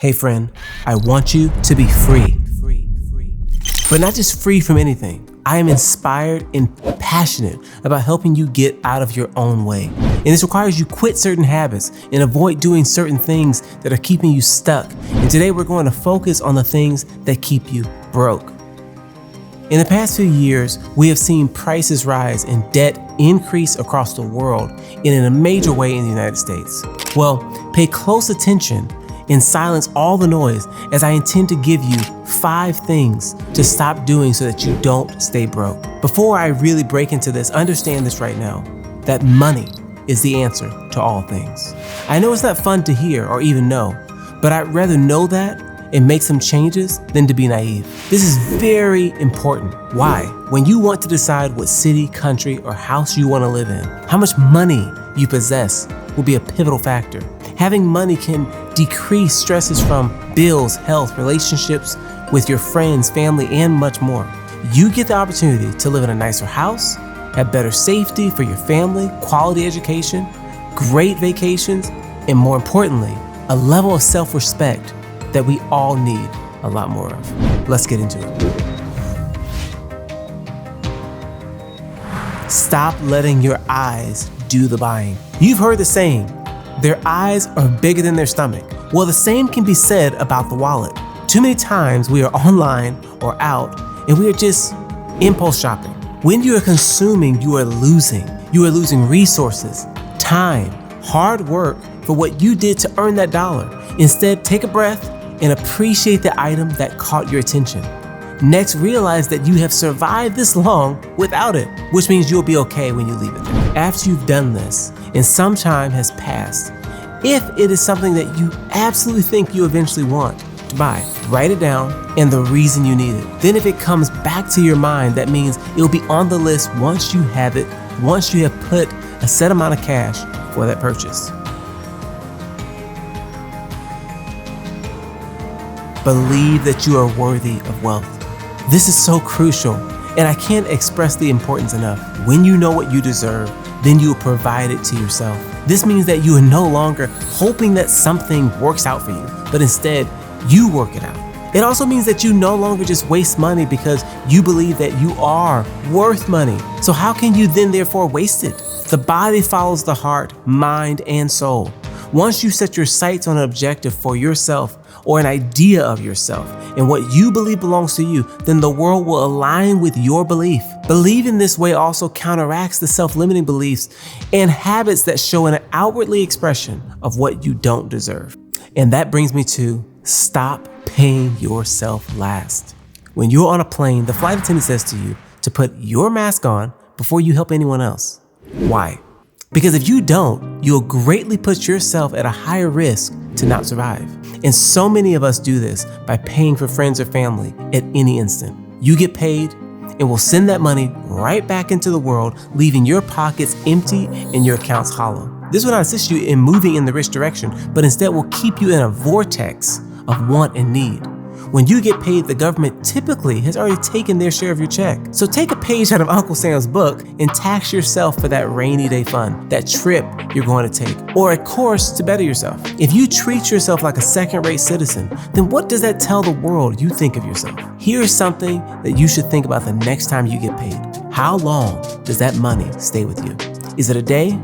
Hey friend, I want you to be free. But not just free from anything. I am inspired and passionate about helping you get out of your own way. And this requires you quit certain habits and avoid doing certain things that are keeping you stuck. And today we're going to focus on the things that keep you broke. In the past few years, we have seen prices rise and debt increase across the world and in a major way in the United States. Well, pay close attention and silence all the noise, as I intend to give you 5 things to stop doing so that you don't stay broke. Before I really break into this, understand this right now, that money is the answer to all things. I know it's not fun to hear or even know, but I'd rather know that and make some changes than to be naive. This is very important. Why? When you want to decide what city, country, or house you want to live in, how much money you possess will be a pivotal factor. Having money can decrease stresses from bills, health, relationships with your friends, family, and much more. You get the opportunity to live in a nicer house, have better safety for your family, quality education, great vacations, and more importantly, a level of self-respect that we all need a lot more of. Let's get into it. Stop letting your eyes do the buying. You've heard the saying, their eyes are bigger than their stomach. Well, the same can be said about the wallet. Too many times we are online or out and we are just impulse shopping. When you are consuming, you are losing. You are losing resources, time, hard work for what you did to earn that dollar. Instead, take a breath and appreciate the item that caught your attention. Next, realize that you have survived this long without it, which means you'll be okay when you leave it there. After you've done this and some time has passed, if it is something that you absolutely think you eventually want to buy, write it down and the reason you need it. Then if it comes back to your mind, that means it'll be on the list once you have it, once you have put a set amount of cash for that purchase. Believe that you are worthy of wealth. This is so crucial, and I can't express the importance enough. When you know what you deserve, then you will provide it to yourself. This means that you are no longer hoping that something works out for you, but instead, you work it out. It also means that you no longer just waste money because you believe that you are worth money. So how can you then therefore waste it? The body follows the heart, mind, and soul. Once you set your sights on an objective for yourself or an idea of yourself and what you believe belongs to you, then the world will align with your belief. Believing this way also counteracts the self-limiting beliefs and habits that show an outwardly expression of what you don't deserve. And that brings me to stop paying yourself last. When you're on a plane, the flight attendant says to you to put your mask on before you help anyone else. Why? Because if you don't, you'll greatly put yourself at a higher risk to not survive. And so many of us do this by paying for friends or family at any instant. You get paid and will send that money right back into the world, leaving your pockets empty and your accounts hollow. This will not assist you in moving in the rich direction, but instead will keep you in a vortex of want and need. When you get paid, the government typically has already taken their share of your check. So take a page out of Uncle Sam's book and tax yourself for that rainy day fun, that trip you're going to take, or a course to better yourself. If you treat yourself like a second-rate citizen, then what does that tell the world you think of yourself? Here's something that you should think about the next time you get paid. How long does that money stay with you? Is it a day,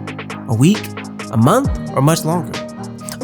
a week, a month, or much longer?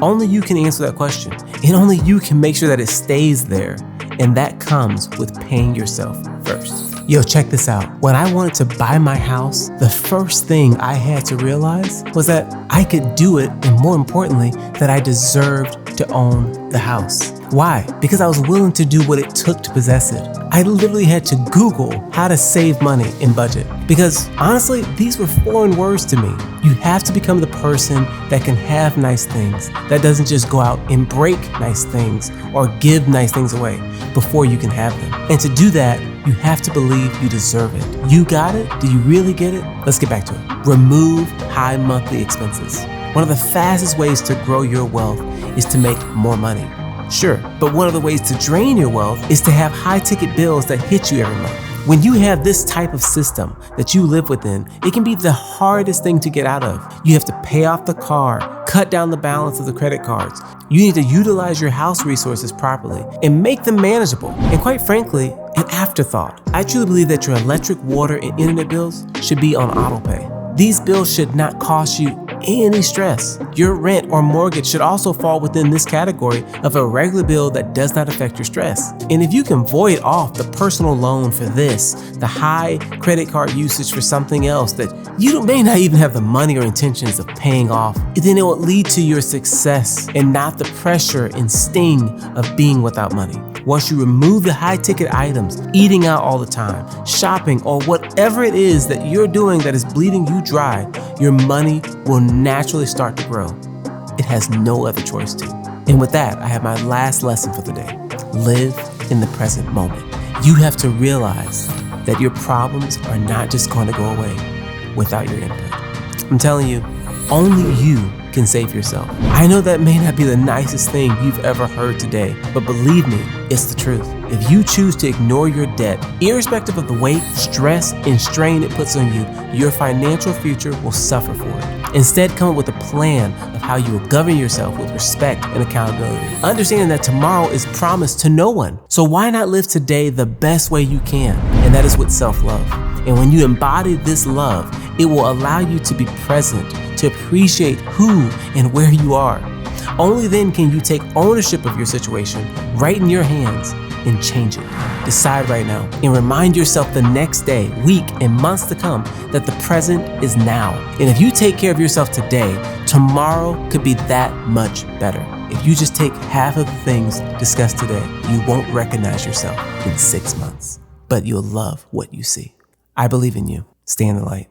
Only you can answer that question, and only you can make sure that it stays there, and that comes with paying yourself first. Yo, check this out. When I wanted to buy my house, the first thing I had to realize was that I could do it, and more importantly, that I deserved to own the house. Why? Because I was willing to do what it took to possess it. I literally had to Google how to save money and budget. Because honestly, these were foreign words to me. You have to become the person that can have nice things, that doesn't just go out and break nice things or give nice things away before you can have them. And to do that, you have to believe you deserve it. You got it? Do you really get it? Let's get back to it. Remove high monthly expenses. One of the fastest ways to grow your wealth is to make more money. Sure, but one of the ways to drain your wealth is to have high-ticket bills that hit you every month. When you have this type of system that you live within, it can be the hardest thing to get out of. You have to pay off the car, cut down the balance of the credit cards. You need to utilize your house resources properly and make them manageable. And quite frankly, an afterthought. I truly believe that your electric, water, and internet bills should be on auto pay. These bills should not cost you any stress. Your rent or mortgage should also fall within this category of a regular bill that does not affect your stress. And if you can void off the personal loan for this, the high credit card usage for something else that you may not even have the money or intentions of paying off, then it will lead to your success and not the pressure and sting of being without money. Once you remove the high ticket items, eating out all the time, shopping, or whatever it is that you're doing that is bleeding you dry, your money will naturally start to grow. It has no other choice to. And with that, I have my last lesson for the day. Live in the present moment. You have to realize that your problems are not just going to go away without your input. I'm telling you, only you can save yourself. I know that may not be the nicest thing you've ever heard today, but believe me, it's the truth. If you choose to ignore your debt, irrespective of the weight, stress, and strain it puts on you, your financial future will suffer for it. Instead, come up with a plan of how you will govern yourself with respect and accountability, understanding that tomorrow is promised to no one. So why not live today the best way you can? And that is with self-love. And when you embody this love, it will allow you to be present, to appreciate who and where you are. Only then can you take ownership of your situation right in your hands and change it. Decide right now and remind yourself the next day, week, and months to come that the present is now. And if you take care of yourself today, tomorrow could be that much better. If you just take half of the things discussed today, you won't recognize yourself in 6 months, but you'll love what you see. I believe in you. Stay in the light.